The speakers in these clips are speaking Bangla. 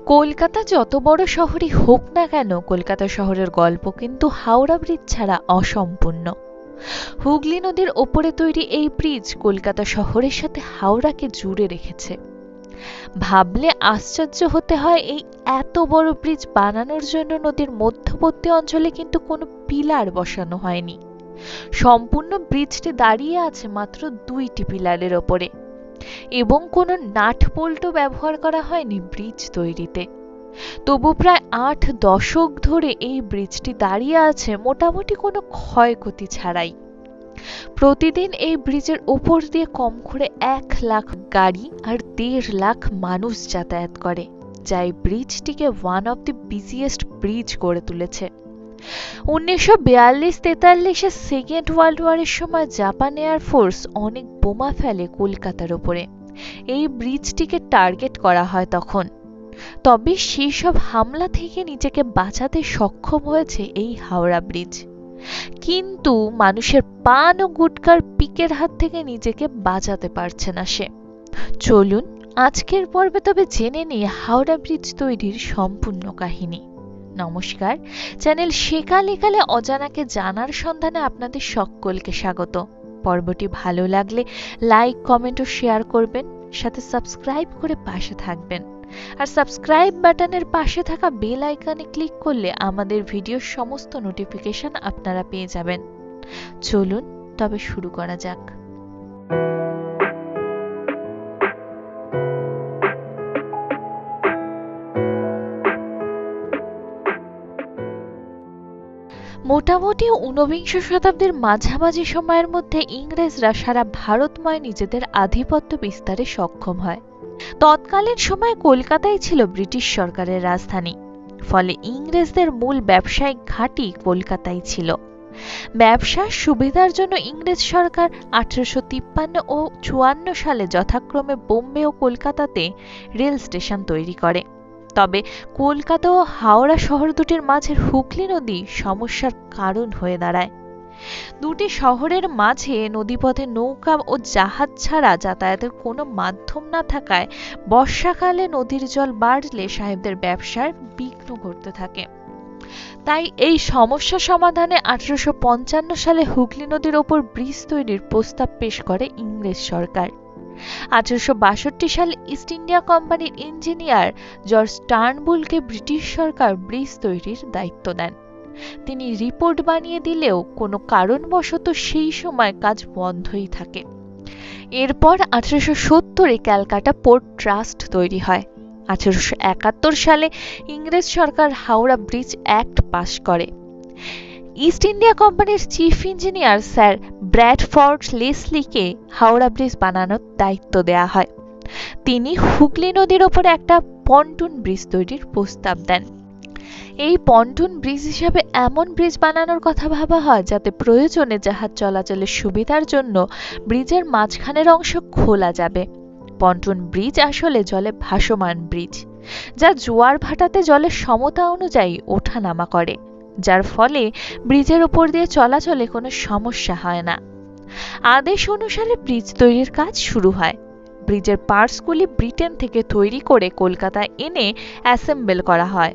কলকাতা যত বড় শহরই হোক না কেন, কলকাতা শহরের গল্প কিন্তু হাওড়া ব্রিজ ছাড়া অসম্পূর্ণ। হুগলি নদীর ওপরে তৈরি এই ব্রিজ কলকাতা শহরের সাথে হাওড়াকে জুড়ে রেখেছে। ভাবলে আশ্চর্য হতে হয়, এই এত বড় ব্রিজ বানানোর জন্য নদীর মধ্যবর্তী অঞ্চলে কিন্তু কোনো পিলার বসানো হয়নি। সম্পূর্ণ ব্রিজটি দাঁড়িয়ে আছে মাত্র 2টি পিলারের ওপরে, এবং কোনো নাট বোল্টও ব্যবহার করা হয়নি ব্রিজ তৈরিতে। তবু প্রায় 8 দশক ধরে এই ব্রিজটি দাঁড়িয়ে আছে মোটামুটি কোনো ক্ষয়ক্ষতি ছাড়াই। প্রতিদিন এই ব্রিজের ওপর দিয়ে কম করে 1 লাখ গাড়ি আর 1.5 লাখ মানুষ যাতায়াত করে, যা এই ব্রিজটিকে one of the biggest bridge করে তুলেছে। 1942-43-এ সেকেন্ড ওয়ার্ল্ড ওয়ারের সময় জাপান এয়ারফোর্স অনেক বোমা ফেলে কলকাতার ওপরে। এই ব্রিজটিকে টার্গেট করা হয় তখন। তবে সেই সব হামলা থেকে নিজেকে বাঁচাতে সক্ষম হয়েছে এই হাওড়া ব্রিজ। কিন্তু মানুষের পান ও গুটকার পিকের হাত থেকে নিজেকে বাঁচাতে পারছে না সে। চলুন আজকের পর্বে তবে জেনে নিই হাওড়া ব্রিজ তৈরির সম্পূর্ণ কাহিনী। নমস্কার, চ্যানেল শেখালে কালে অজানাকে জানার সন্ধানে আপনাদের সকলকে স্বাগত। পর্বটি ভালো লাগলে লাইক, কমেন্ট ও শেয়ার করবেন, সাথে সাবস্ক্রাইব করে পাশে থাকবেন। আর সাবস্ক্রাইব বাটনের পাশে থাকা বেল আইকনে ক্লিক করলে আমাদের ভিডিওর সমস্ত নোটিফিকেশন আপনারা পেয়ে যাবেন। চলুন তবে শুরু করা যাক। মোটামুটি 19বিংশ শতাব্দীর মাঝামাঝি সময়ের মধ্যে ইংরেজরা সারা ভারতময় নিজেদের আধিপত্য বিস্তারে সক্ষম হয়। তৎকালীন সময়ে কলকাতাই ছিল ব্রিটিশ সরকারের রাজধানী, ফলে ইংরেজদের মূল ব্যবসায়িক ঘাঁটি কলকাতায় ছিল। ব্যবসার সুবিধার জন্য ইংরেজ সরকার 1853 ও 54 সালে যথাক্রমে বোম্বে ও কলকাতাতে রেল স্টেশন তৈরি করে। তবে কলকাতা ও হাওড়া শহর দুটির মাঝের হুগলি নদী সমস্যার কারণ হয়ে দাঁড়ায়। দুটি শহরের মাঝে নদীপথে নৌকা ও জাহাজ ছাড়া যাতায়াতের কোনো মাধ্যম না থাকায় বর্ষাকালে নদীর জল বাড়লে সাহেবদের ব্যবসার বিঘ্ন ঘটতে থাকে। তাই এই সমস্যা সমাধানে 1855 সালে হুগলি নদীর ওপর ব্রিজ তৈরির প্রস্তাব পেশ করে ইংরেজ সরকার। 1862 সালে ইস্ট ইন্ডিয়া কোম্পানির ইঞ্জিনিয়ার জর্জ টার্নবুলকে ব্রিটিশ সরকার ব্রিজ তৈরির দায়িত্ব দেন। তিনি রিপোর্ট বানিয়ে দিলেও কোনো কারণবশত সেই সময় কাজ বন্ধই থাকে। এরপর 1870-এ ক্যালকাটা পোর্ট ট্রাস্ট তৈরি হয়। 1871 সালে ইংরেজ সরকার হাওড়া ব্রিজ অ্যাক্ট পাশ করে। ইস্ট ইন্ডিয়া কোম্পানির চিফ ইঞ্জিনিয়ার স্যার ব্র্যাডফোর্ড লেসলিকে হাওড়া ব্রিজ বানানোর দায়িত্ব দেয়া হয়। তিনি হুগলি নদীর ওপরে একটা পন্টুন ব্রিজ তৈরির প্রস্তাব দেন। এই পন্টুন ব্রিজ হিসাবে এমন ব্রিজ বানানোর কথা ভাবা হয় যাতে প্রয়োজনে জাহাজ চলাচলের সুবিধার জন্য ব্রিজের মাঝখানের অংশ খোলা যাবে। পন্টুন ব্রিজ আসলে জলে ভাসমান ব্রিজ, যা জোয়ার ভাটাতে জলের সমতা অনুযায়ী ওঠানামা করে, যার ফলে ব্রিজের উপর দিয়ে চলাচলে কোনো সমস্যা হয় না। আদেশ অনুসারে ব্রিজ তৈরির কাজ শুরু হয়। ব্রিজের পার্টসগুলি ব্রিটেন থেকে তৈরি করে কলকাতায় এনে অ্যাসেম্বল করা হয়।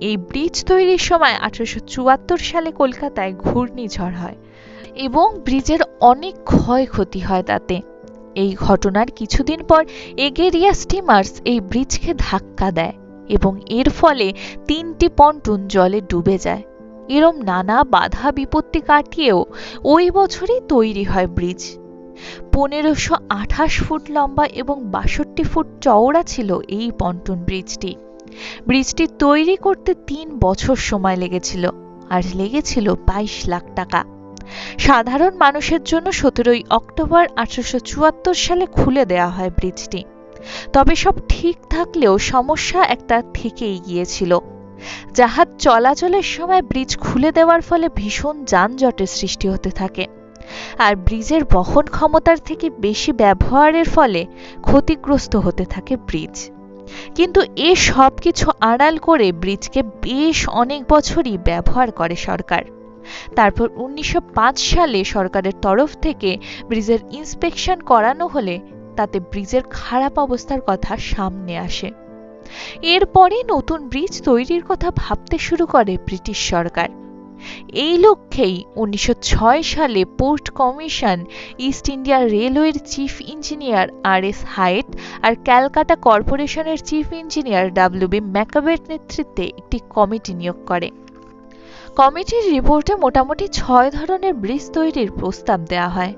এই ব্রিজ তৈরির সময় 1874 সালে কলকাতায় ঘূর্ণিঝড় হয় এবং ব্রিজের অনেক ক্ষয়ক্ষতি হয় তাতে। এই ঘটনার কিছুদিন পর এগেরিয়া স্টিমার্স এই ব্রিজকে ধাক্কা দেয় এবং এর ফলে 3টি পন্টুন জলে ডুবে যায়। এরম নানা বাধা বিপত্তি কাটিয়েও ওই বছরই তৈরি হয় ব্রিজ। 1528 ফুট লম্বা এবং 62 ফুট চওড়া ছিল এই পন্টুন ব্রিজটি। ব্রিজটি তৈরি করতে 3 বছর সময় লেগেছিল, আর লেগেছিল 22 লাখ টাকা। সাধারণ মানুষের জন্য 17 অক্টোবর 1874 সালে খুলে দেয়া হয় ব্রিজটি। তবে সব ঠিক থাকলেও সমস্যা একটা থেকেই গিয়েছিল। জাহাজ চলাচলের সময় ব্রিজ খুলে দেওয়ার ফলে ভীষণ যানজটের সৃষ্টি হতে থাকে, আর ব্রিজের বহন ক্ষমতার থেকে বেশি ব্যবহারের ফলে ক্ষতিগ্রস্ত হতে থাকে ব্রিজ। কিন্তু এ সব কিছু আড়াল করে ব্রিজকে বেশ অনেক বছরই ব্যবহার করে সরকার। তারপর 1905 সালে সরকারের তরফ থেকে ব্রিজের ইন্সপেকশন করানো হলে তাতে ব্রিজের খারাপ অবস্থার কথা সামনে আসে। এরপরে নতুন ব্রিজ তৈরির কথা ভাবতে শুরু করে ব্রিটিশ সরকার। এই লক্ষ্যেই 1906 সালে পোর্ট কমিশন ইস্ট ইন্ডিয়া রেলওয়ের চিফ ইঞ্জিনিয়ার আর.এস. হাইট আর ক্যালকাটা কর্পোরেশনের চিফ ইঞ্জিনিয়ার ডব্লিউ.বি. ম্যাকাবের নেতৃত্বে একটি কমিটি নিয়োগ করে। কমিটির রিপোর্টে মোটামুটি 6 ধরনের ব্রিজ তৈরির প্রস্তাব দেওয়া হয়।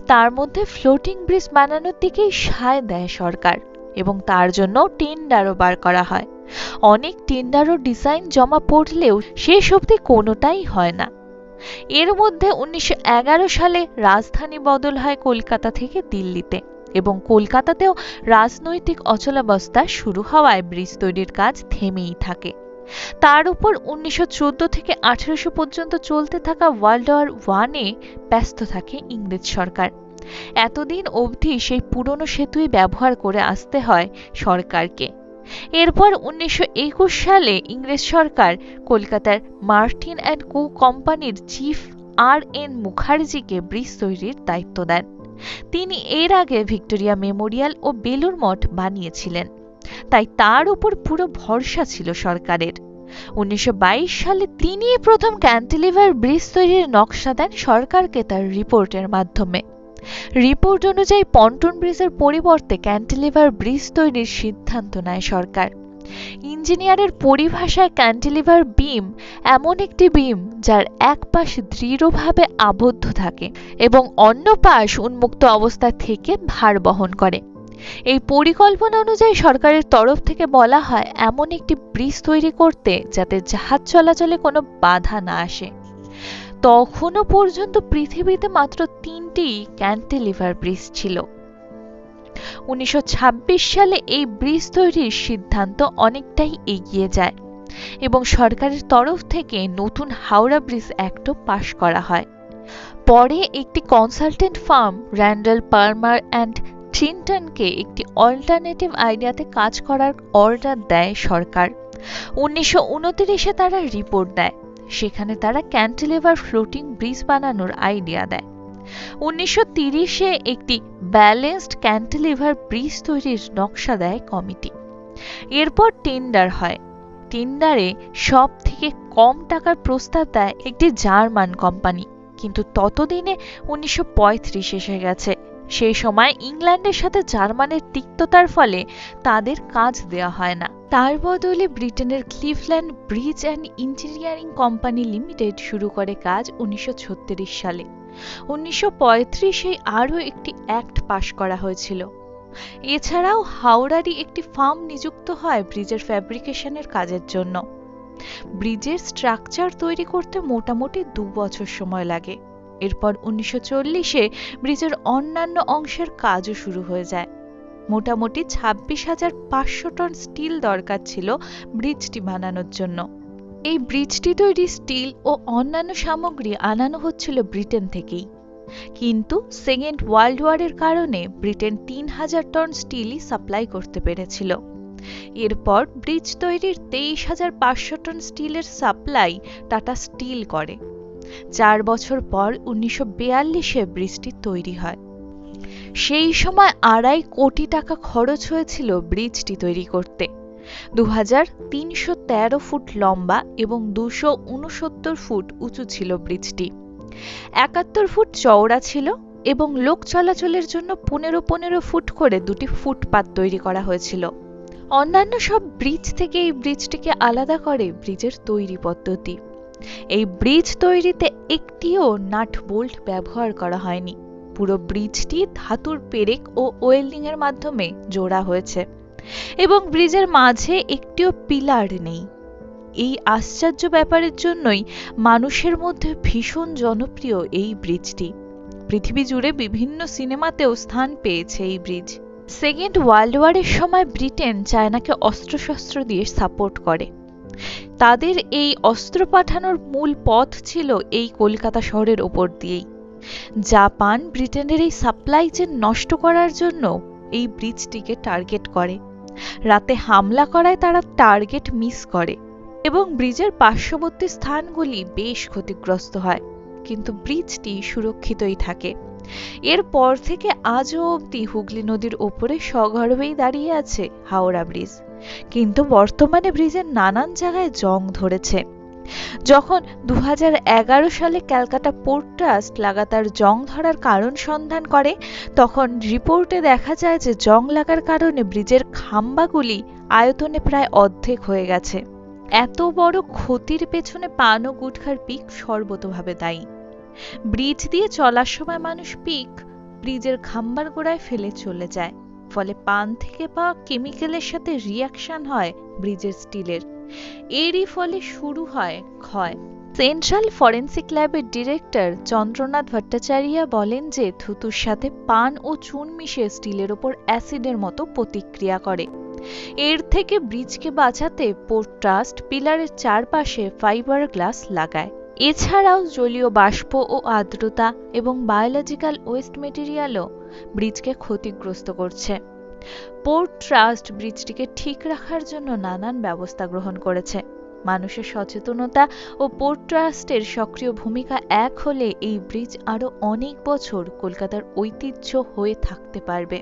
তার মধ্যে ফ্লোটিং ব্রিজ বানানোর দিকেই সায় দেয় সরকার এবং তার জন্য টেন্ডারও বার করা হয়। অনেক টেন্ডার ও ডিজাইন জমা পড়লেও শেষ অবধি কোনোটাই হয় না। এর মধ্যে 1911 সালে রাজধানী বদল হয় কলকাতা থেকে দিল্লিতে এবং কলকাতাতেও রাজনৈতিক অচলাবস্থা শুরু হওয়ায় ব্রিজ তৈরির কাজ থেমেই থাকে। তার উপর 1914 থেকে 1800 পর্যন্ত চলতে থাকা ওয়ার্ল্ড ওয়ার 1-এ ব্যস্ত থাকে ইংরেজ সরকার। এতদিন অবধি সেই পুরনো সেতুই ব্যবহার করে আসতে হয় সরকারকে। এরপর 1921 সালে ইংরেজ সরকার কলকাতার মার্টিন অ্যান্ড কো কোম্পানির চিফ আর.এন. মুখার্জিকে ব্রিজ তৈরির দায়িত্ব দেন। তিনি এর আগে ভিক্টোরিয়া মেমোরিয়াল ও বেলুড় মঠ বানিয়েছিলেন, তাই তার উপর পুরো ভরসা ছিল সরকারের। 1922 সালে তিনি প্রথম ক্যান্টিলিভার ব্রিজ তৈরির নকশা দেন সরকারকে তার রিপোর্টের মাধ্যমে। রিপোর্ট অনুযায়ী পন্টন ব্রিজের পরিবর্তে ক্যান্টিলিভার ব্রিজ তৈরির সিদ্ধান্ত নেয় সরকার। ইঞ্জিনিয়ারের পরিভাষায় ক্যান্টিলিভার বিম এমন একটি বিম যার এক পাশ দৃঢ়ভাবে আবদ্ধ থাকে এবং অন্য পাশ উন্মুক্ত অবস্থা থেকে ভার বহন করে। এই পরিকল্পনা অনুযায়ী সরকারের তরফ থেকে বলা হয় এমন একটি ব্রিজ তৈরি করতে যাতে জাহাজ চলাচলে কোনো বাধা না আসে। তখনও পর্যন্ত পৃথিবীতে মাত্র 3টি ক্যান্টিলিভার ব্রিজ ছিল। 1926 সালে এই ব্রিজ তৈরির সিদ্ধান্ত অনেকটাই এগিয়ে যায় এবং সরকারের তরফ থেকে নতুন হাওড়া ব্রিজ অ্যাক্টও পাশ করা হয়। পরে একটি consultant firm Rendel Palmer and ট্রিন্টনকে একটি অল্টারনেটিভ আইডিয়াতে কাজ করার অর্ডার দেয় সরকার। 1929-এ তারা রিপোর্ট দেয়, সেখানে তারা ক্যান্টিলিভার ফ্লোটিং ব্রিজ বানানোর আইডিয়া দেয়। 1930-এ একটি ব্যালেন্সড ক্যান্টিলিভার ব্রিজ তৈরির নকশা দেয় কমিটি। এরপর টেন্ডার হয়। টেন্ডারে সব থেকে কম টাকার প্রস্তাব দেয় একটি জার্মান কোম্পানি, কিন্তু ততদিনে 1935 এসে গেছে। সেই সময় ইংল্যান্ডের সাথে জার্মানের তিক্ততার ফলে তাদের কাজ দেওয়া হয় না। তার বদলে ব্রিটেনের Cleveland bridge and engineering company limited শুরু করে কাজ 1936 সালে। 1935-এ আরও একটি অ্যাক্ট পাশ করা হয়েছিল। এছাড়াও হাওড়ারই একটি ফার্ম নিযুক্ত হয় ব্রিজের ফ্যাব্রিকেশনের কাজের জন্য। ব্রিজের স্ট্রাকচার তৈরি করতে মোটামুটি 2 বছর সময় লাগে। এরপর 1940-এ ব্রিজের অন্যান্য অংশের কাজও শুরু হয়ে যায়। মোটামুটি 26,500 টন স্টিল দরকার ছিল ব্রিজটি বানানোর জন্য। এই ব্রিজটি তৈরি স্টিল ও অন্যান্য সামগ্রী আনানো হচ্ছিল ব্রিটেন থেকেই, কিন্তু সেকেন্ড ওয়ার্ল্ড ওয়ারের কারণে ব্রিটেন 3,000 টন স্টিলই সাপ্লাই করতে পেরেছিল। এরপর ব্রিজ তৈরির 23,500 টন স্টিলের সাপ্লাই টাটা স্টিল করে। 4 বছর পর 1942-এ ব্রিজটি তৈরি হয়। সেই সময় 2.5 কোটি টাকা খরচ হয়েছিল ব্রিজটি তৈরি করতে। 2313 ফুট লম্বা এবং 269 ফুট উঁচু ছিল ব্রিজটি। 71 ফুট চওড়া ছিল এবং লোক চলাচলের জন্য 15-15 ফুট করে 2টি ফুটপাত তৈরি করা হয়েছিল। অন্যান্য সব ব্রিজ থেকে এই ব্রিজটিকে আলাদা করে ব্রিজের তৈরি পদ্ধতি। এই ব্রিজ তৈরিতে একটিও নাট বোল্ট ব্যবহার করা হয়নি। পুরো ব্রিজটি ধাতুর পেরেক ও ওয়েল্ডিং এর মাধ্যমে জোড়া হয়েছে এবং ব্রিজের মাঝে একটিও পিলার নেই। এই আশ্চর্য ব্যাপারের জন্যই মানুষের মধ্যে ভীষণ জনপ্রিয় এই ব্রিজটি। পৃথিবী জুড়ে বিভিন্ন সিনেমাতেও স্থান পেয়েছে এই ব্রিজ। সেকেন্ড ওয়ার্ল্ড ওয়ারের সময় ব্রিটেন চায়নাকে অস্ত্রশস্ত্র দিয়ে সাপোর্ট করে। তাদের এই অস্ত্র পাঠানোর মূল পথ ছিল এই কলকাতা শহরের ওপর দিয়েই। জাপান ব্রিটেনের এই সাপ্লাই চেইন নষ্ট করার জন্য এই ব্রিজটিকে টার্গেট করে। রাতে হামলা করায় তারা টার্গেট মিস করে এবং ব্রিজের পার্শ্ববর্তী স্থানগুলি বেশ ক্ষতিগ্রস্ত হয়, কিন্তু ব্রিজটি সুরক্ষিতই থাকে। এরপর থেকে আজও অবধি হুগলি নদীর ওপরে সগর্বেই দাঁড়িয়ে আছে হাওড়া ব্রিজ। কিন্তু বর্তমানে ব্রিজের নানান জায়গায় জং ধরেছে। যখন 2011 সালে ক্যালকাটা পোর্ট ট্রাস্ট লাগাতার জং ধরার কারণ সন্ধান করে, তখন রিপোর্টে দেখা যায় যে জং লাগার কারণে ব্রিজের খাম্বাগুলি আয়তনে প্রায় অর্ধেক হয়ে গেছে। এত বড় ক্ষতির পেছনে পান ও গুটখার পিক সর্বতোভাবে দায়ী। ব্রিজ দিয়ে চলার সময় মানুষ পিক ব্রিজের খাম্বার গোড়ায় ফেলে চলে যায়, ফলে পান থেকে পাওয়া কেমিক্যালের সাথে রিয়াকশন হয় ব্রিজের স্টিলের। এরই ফলে শুরু হয় ক্ষয়। সেন্ট্রাল ফরেন্সিক ল্যাবের ডিরেক্টর চন্দ্রনাথ ভট্টাচার্য বলেন যে থুতুর সাথে পান ও চুন মিশিয়ে স্টিলের ওপর অ্যাসিডের মতো প্রতিক্রিয়া করে। এর থেকে ব্রিজকে বাঁচাতে পোর্ট ট্রাস্ট পিলারের চারপাশে ফাইবার গ্লাস লাগায়। এছাড়াও জলীয় বাষ্প ও আর্দ্রতা এবং বায়োলজিক্যাল ওয়েস্ট মেটেরিয়ালও ব্রিজকে ক্ষতিগ্রস্ত করছে। পোর্ট ট্রাস্ট ব্রিজটিকে ঠিক রাখার জন্য নানান ব্যবস্থা গ্রহণ করেছে। মানুষের সচেতনতা ও পোর্ট ট্রাস্টের সক্রিয় ভূমিকা এক হলে এই ব্রিজ আরো অনেক বছর কলকাতার ঐতিহ্য হয়ে থাকতে পারবে।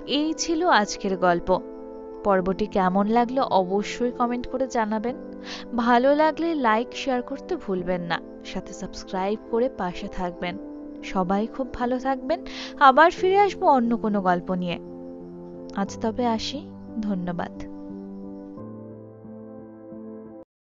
এই ছিল আজকের গল্প। পর্বটি কেমন লাগলো অবশ্যই কমেন্ট করে জানাবেন। ভালো লাগলে লাইক শেয়ার করতে ভুলবেন না, সাথে সাবস্ক্রাইব করে পাশে থাকবেন। সবাই খুব ভালো থাকবেন। আবার ফিরে আসবো অন্য কোনো গল্প নিয়ে। আজ তবে আসি, ধন্যবাদ।